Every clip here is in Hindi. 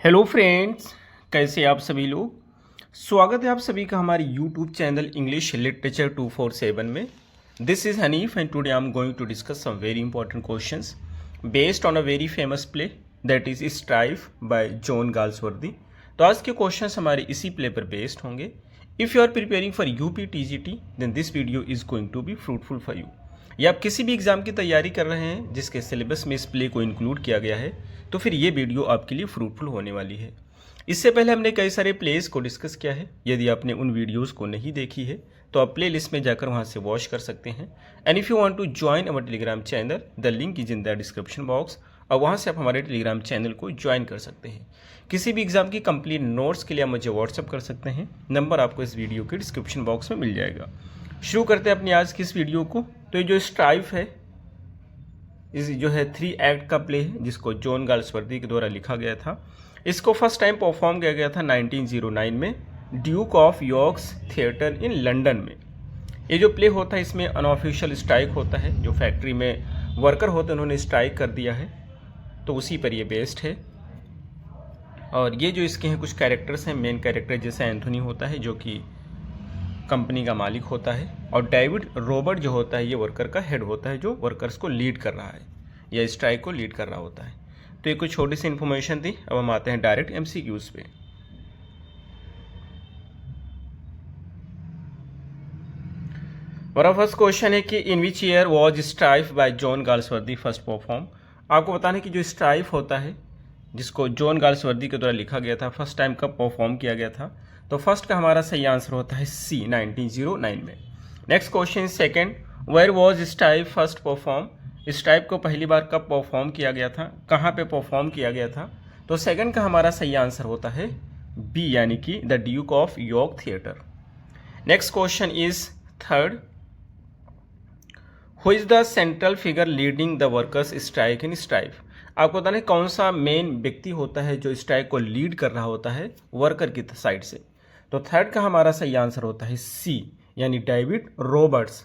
हेलो फ्रेंड्स, कैसे आप सभी लोग। स्वागत है आप सभी का हमारे यूट्यूब चैनल इंग्लिश लिटरेचर 247 में। This is Hanif and today I am going to discuss some very important questions based on a very famous play that is Strife by John Galsworthy. तो आज के क्वेश्चंस हमारे इसी प्ले पर बेस्ड होंगे। If you are preparing for UP TGT then this video is going to be fruitful for you. या आप किसी भी एग्ज़ाम की तैयारी कर रहे हैं जिसके सिलेबस में इस प्ले को इंक्लूड किया गया है तो फिर ये वीडियो आपके लिए फ्रूटफुल होने वाली है। इससे पहले हमने कई सारे प्लेस को डिस्कस किया है। यदि आपने उन वीडियोस को नहीं देखी है तो आप प्ले लिस्ट में जाकर वहाँ से वॉच कर सकते हैं। And if you want to join our Telegram channel the link is in the description box और वहाँ से आप हमारे टेलीग्राम चैनल को ज्वाइन कर सकते हैं। किसी भी एग्ज़ाम की कंप्लीट नोट्स के लिए आप मुझे व्हाट्सअप कर सकते हैं। नंबर आपको इस वीडियो के डिस्क्रिप्शन बॉक्स में मिल जाएगा। शुरू करते हैं अपनी आज की इस वीडियो को। तो ये जो स्ट्राइफ है इस जो है 3 एक्ट का प्ले है जिसको जॉन गाल्सवर्दी के द्वारा लिखा गया था। इसको फर्स्ट टाइम परफॉर्म किया गया था 1909 में Duke of York's Theatre in London में। ये जो प्ले होता है इसमें अनऑफिशियल स्ट्राइक होता है, जो फैक्ट्री में वर्कर होते हैं उन्होंने स्ट्राइक कर दिया है, तो उसी पर ये बेस्ड है। और ये जो इसके हैं कुछ कैरेक्टर्स हैं। मेन कैरेक्टर जैसे एंथोनी होता है जो कि कंपनी का मालिक होता है, और डेविड रॉबर्ट जो होता है ये वर्कर का हेड होता है जो वर्कर्स को लीड कर रहा है या स्ट्राइक को लीड कर रहा होता है। तो ये कुछ छोटी सी इन्फॉर्मेशन थी। अब हम आते हैं डायरेक्ट एमसीक्यूज पे। हमारा फर्स्ट क्वेश्चन है कि in which year was Strife by John Galsworthy first perform. आपको बताना है कि जो स्ट्राइफ होता है जिसको जॉन गाल्सवर्दी के द्वारा लिखा गया था फर्स्ट टाइम कब परफॉर्म किया गया था। तो फर्स्ट का हमारा सही आंसर होता है सी, 1909 में। Next question second, where was Strife first perform. Strife को पहली बार कब परफॉर्म किया गया था, कहाँ पे परफॉर्म किया गया था। तो सेकंड का हमारा सही आंसर होता है बी, यानी कि the Duke of York theatre. Next question is third, who is the central figure leading the workers strike in strife. आपको बताना है कौन सा मेन व्यक्ति होता है जो स्ट्राइक को लीड कर रहा होता है वर्कर की साइड से। तो थर्ड का हमारा सही आंसर होता है सी, यानी David Roberts.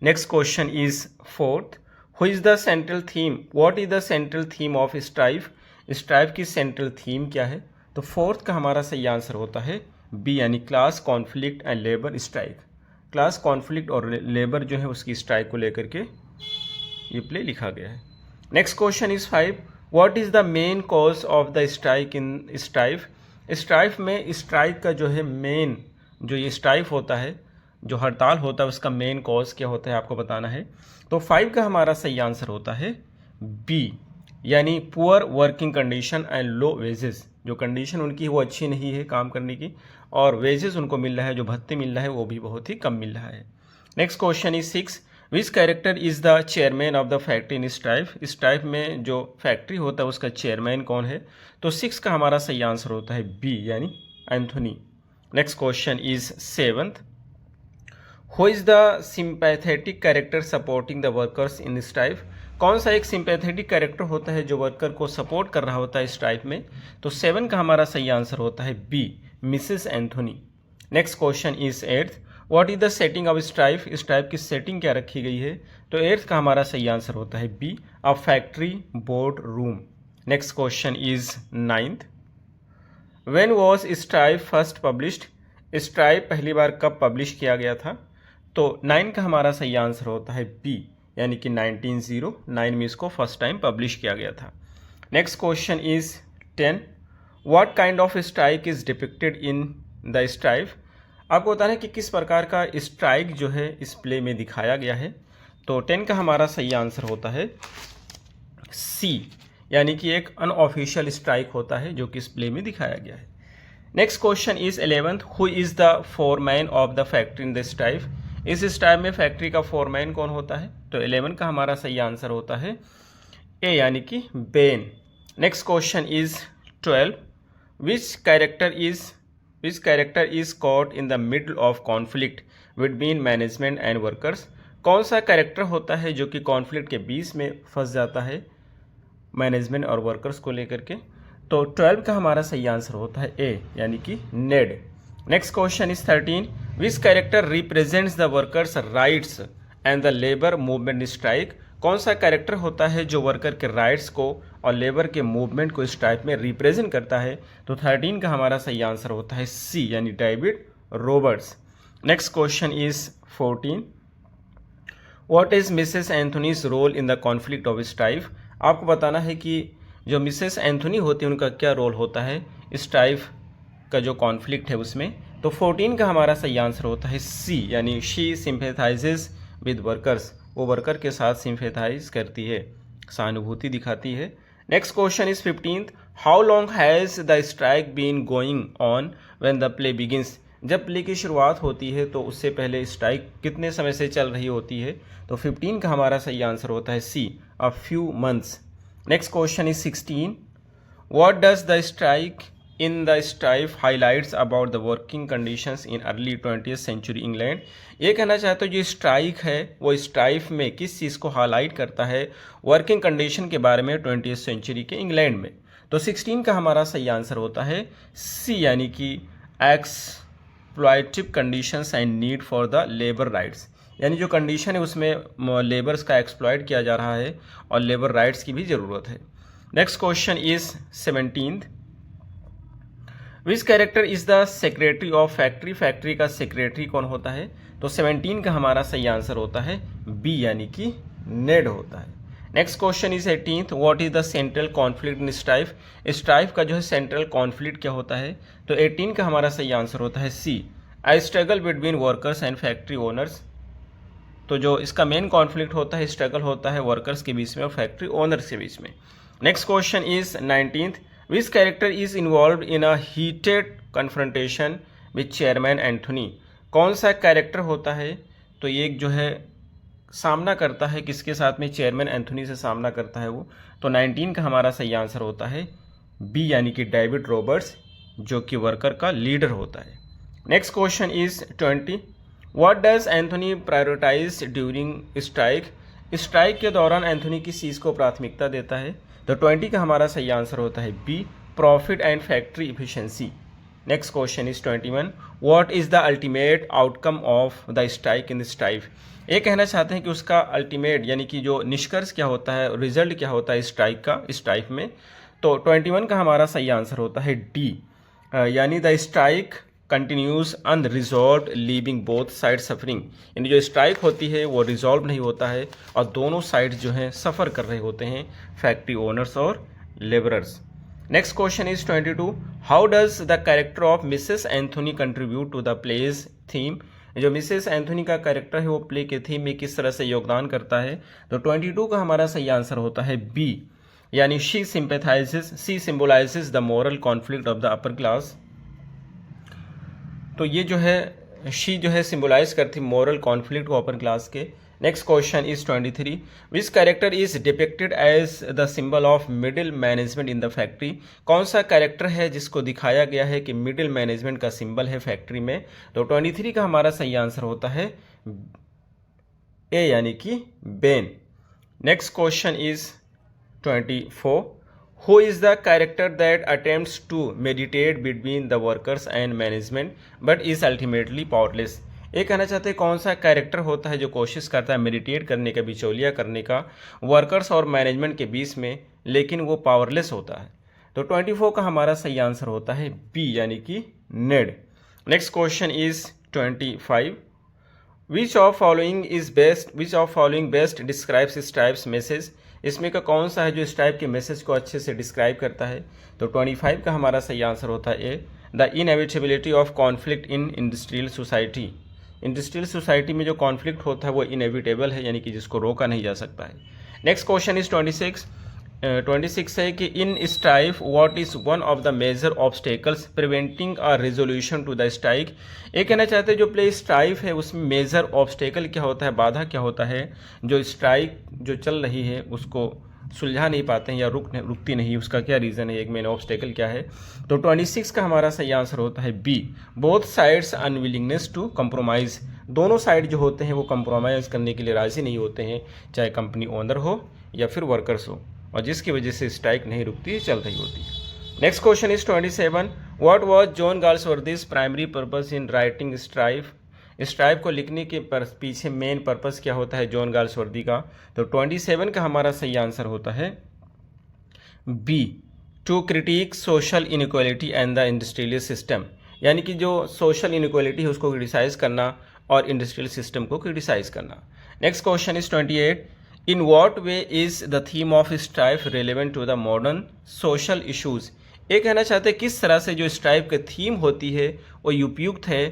Next question is fourth, who is the central theme, what is the central theme of Strife. Strife की सेंट्रल थीम क्या है। तो फोर्थ का हमारा सही आंसर होता है बी, यानी class conflict and labour strike. Class conflict और लेबर जो है उसकी स्ट्राइक को लेकर के ये प्ले लिखा गया है। Next question is 5, what is the main cause of the strike in strife. Strife में स्ट्राइक का जो है मेन जो ये स्ट्राइक होता है, जो हड़ताल होता है, उसका मेन कॉज क्या होता है आपको बताना है। तो 5 का हमारा सही आंसर होता है बी, यानी poor working condition and low wages. जो कंडीशन उनकी वो अच्छी नहीं है काम करने की, और वेजेस उनको मिल रहा है, जो भत्ते मिल रहा है वो भी बहुत ही कम मिल रहा है। Next question is 6, which character is the chairman of the factory in strife. Strife में जो फैक्ट्री होता है उसका चेयरमैन कौन है। तो 6 का हमारा सही आंसर होता है बी, यानी Anthony. Next question is 7th, who is the sympathetic character supporting the workers in strife. कौन सा एक सिंपैथेटिक कैरेक्टर होता है जो वर्कर को सपोर्ट कर रहा होता है स्ट्राइक में। तो 7 का हमारा सही आंसर होता है B, Mrs Anthony. Next question is 8th, what is the setting of Strife. Strife की सेटिंग क्या रखी गई है। तो 8th का हमारा सही आंसर होता है B, a factory board room. Next question is 9th, when was Strife first published. Strife पहली बार कब पब्लिश किया गया था। तो 9 का हमारा सही आंसर होता है बी, यानी कि 1909 में इसको फर्स्ट टाइम पब्लिश किया गया था। Next question is 10, what kind of strike is depicted in the strife. आपको बताना है कि किस प्रकार का स्ट्राइक जो है इस प्ले में दिखाया गया है। तो 10 का हमारा सही आंसर होता है सी, यानी कि एक अनऑफिशियल स्ट्राइक होता है जो कि इस प्ले में दिखाया गया है। Next question is 11th, who is the foreman of the factory in the strife. इस स्ट्राइक में फैक्ट्री का फोरमैन कौन होता है। तो 11 का हमारा सही आंसर होता है ए, यानी कि Ben. Next question is 12, which character is caught in the middle of conflict between management and workers. कौन सा कैरेक्टर होता है जो कि कॉन्फ्लिक्ट के बीच में फंस जाता है मैनेजमेंट और वर्कर्स को लेकर के। तो 12 का हमारा सही आंसर होता है ए, यानी कि Ned. Next question is 13, which character represents the workers rights and the labour movement strike. कौन सा कैरेक्टर होता है जो वर्कर के राइट्स को और लेबर के मूवमेंट को स्ट्राइक में रिप्रेजेंट करता है। तो 13 का हमारा सही आंसर होता है सी यानी David Roberts. Next question is 14, what is Mrs Anthony's role in the conflict of Strife. आपको बताना है कि जो मिसेस एंथोनी होती है उनका क्या रोल होता है स्ट्राइफ का जो कॉन्फ्लिक्ट है उसमें। तो 14 का हमारा सही आंसर होता है सी यानी शी सिंपैथाइजेज विद वर्कर्स, वो वर्कर के साथ सिंपैथाइज करती है, सहानुभूति दिखाती है। Next question is 15th, how long has the strike been going on when the play begins. जब प्ले की शुरुआत होती है तो उससे पहले स्ट्राइक कितने समय से चल रही होती है। तो 15 का हमारा सही आंसर होता है C, a few months. Next question is 16, what does the strike in the Strife highlights about the working conditions in early 20th century England. ये कहना चाहते हो जो स्ट्राइक है वो स्ट्राइफ में किस चीज़ को हाईलाइट करता है, वर्किंग कंडीशन के बारे में 20th सेंचुरी के इंग्लैंड में। तो 16 का हमारा सही आंसर होता है सी यानी कि exploitative conditions and need for the labour rights, यानी जो कंडीशन है उसमें लेबर्स का एक्सप्लॉयट किया जा रहा है और लेबर राइट्स की भी ज़रूरत है। Next question is 17th, which character is the secretary of factory. Factory का सेक्रेटरी कौन होता है। तो 17 का हमारा सही आंसर होता है बी यानी कि नेड होता है। Next question is 18th, what is the central conflict in strife. Strife का जो है सेंट्रल कॉन्फ्लिक्ट क्या होता है। तो 18 का हमारा सही आंसर होता है C, I struggle between workers and factory owners. तो जो इसका मेन कॉन्फ्लिक्ट होता है, स्ट्रगल होता है वर्कर्स के बीच में और फैक्ट्री ओनर्स के बीच में। Next question is 19th, which character is involve in a heated confrontation with chairman Anthony. कौन सा कैरेक्टर होता है। तो ये जो है सामना करता है किसके साथ में, चेयरमैन एंथोनी से सामना करता है वो। तो 19 का हमारा सही आंसर होता है बी यानी कि डेविड रॉबर्ट्स, जो कि वर्कर का लीडर होता है। Next question is 20, what does Anthony prioritise during strike. Strike के दौरान एंथोनी किस चीज़ को प्राथमिकता देता है। तो 20 का हमारा सही आंसर होता है B, profit and factory efficiency. Next question is 21, what is the ultimate outcome of the strike in Strife. ये कहना चाहते हैं कि उसका अल्टीमेट यानी कि जो निष्कर्ष क्या होता है, रिजल्ट क्या होता है स्ट्राइक का स्ट्राइक में। तो 21 का हमारा सही आंसर होता है डी, यानी the strike continues unresolved leaving both side suffering. यानी जो स्ट्राइक होती है वो रिजॉल्व नहीं होता है और दोनों साइड जो हैं सफ़र कर रहे होते हैं, फैक्ट्री ओनर्स और labourers. Next question is 22, how does the character of Mrs Anthony contribute to the play's theme. जो मिसेस एंथोनी का कैरेक्टर है वो प्ले के थीम में किस तरह से योगदान करता है। तो 22 का हमारा सही आंसर होता है बी, यानी she symbolises the moral conflict of the upper class. तो ये जो है शी जो है सिंबलाइज करती मॉरल कॉन्फ्लिक्ट को अपर क्लास के। Next question is 23, which character is depicted as the symbol of middle management in the factory. कौन सा कैरेक्टर है जिसको दिखाया गया है कि मिडिल मैनेजमेंट का सिंबल है फैक्ट्री में। तो 23 का हमारा सही आंसर होता है ए यानी कि Ben. Next question is 24, who is the character that attempts to mediate between the workers and management but is ultimately powerless। ये कहना चाहते हैं कौन सा कैरेक्टर होता है जो कोशिश करता है मेडिटेट करने का, बिचौलिया करने का वर्कर्स और मैनेजमेंट के बीच में, लेकिन वो पावरलेस होता है। तो 24 का हमारा सही आंसर होता है बी यानी कि Ned. Next question is 25, which of following best describes Strife's message. इसमें का कौन सा है जो स्ट्राइप के मैसेज को अच्छे से डिस्क्राइब करता है। तो 25 का हमारा सही आंसर होता है A, the inevitability of conflict in industrial society. Industrial society में जो कॉन्फ्लिक्ट होता है वो इनएविटेबल है, यानी कि जिसको रोका नहीं जा सकता है। नेक्स्ट क्वेश्चन इज 26 है कि in Strife what is one of the major obstacles preventing a resolution to the strike. ये कहना चाहते हैं जो प्ले स्ट्राइफ है उसमें मेजर ऑब्स्टेकल क्या होता है, बाधा क्या होता है, जो स्ट्राइक जो चल रही है उसको सुलझा नहीं पाते हैं या रुकती नहीं, उसका क्या रीज़न है, एक मेन ऑब्स्टेकल क्या है। तो 26 का हमारा सही आंसर होता है B, both sides unwillingness to compromise. दोनों साइड जो होते हैं वो कंप्रोमाइज़ करने के लिए राज़ी नहीं होते हैं, चाहे कंपनी ओनर हो या फिर वर्कर्स हो, और जिसकी वजह से स्ट्राइक नहीं रुकती, चल रही होती है। Next question is 27, what was John Galsworthy's primary purpose in writing Strife. Strife को लिखने के पीछे मेन पर्पस क्या होता है जॉन गाल्सवर्दी का। तो 27 का हमारा सही आंसर होता है B to critique social inequality and the industrial system, यानी कि जो सोशल इनइक्वालिटी है उसको क्रिटिसाइज करना और इंडस्ट्रियल सिस्टम को क्रिटिसाइज करना। Next question is 28, in what way is the theme of Strife relevant to the modern social issues. ये कहना चाहते हैं किस तरह से जो स्ट्राइफ की थीम होती है वो उपयुक्त है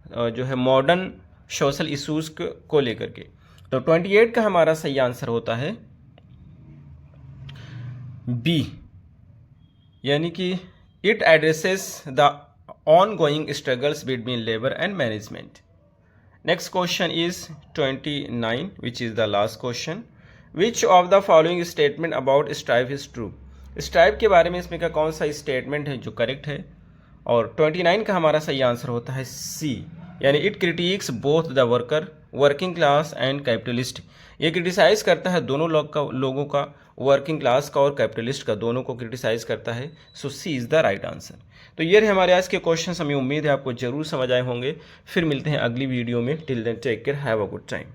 जो है मॉडर्न सोशल इशूज़ को लेकर के। तो 28 का हमारा सही आंसर होता है बी, यानी कि it addresses the ongoing struggles between labour and management. Next question is 29 which is the last question, which of the following statement about strife is true. Strife के बारे में इसमें का कौन सा स्टेटमेंट है जो करेक्ट है। और 29 का हमारा सही आंसर होता है सी, यानी it critics both the worker working class and capitalist. ये क्रिटिसाइज करता है दोनों लोगों का, वर्किंग क्लास का और कैपिटलिस्ट का, दोनों को क्रिटिसाइज करता है। सो सी इज़ द राइट आंसर। तो ये रहे हमारे आज के क्वेश्चन, हमें उम्मीद है आपको जरूर समझ आए होंगे। फिर मिलते हैं अगली वीडियो में। Till then take care, have a good time.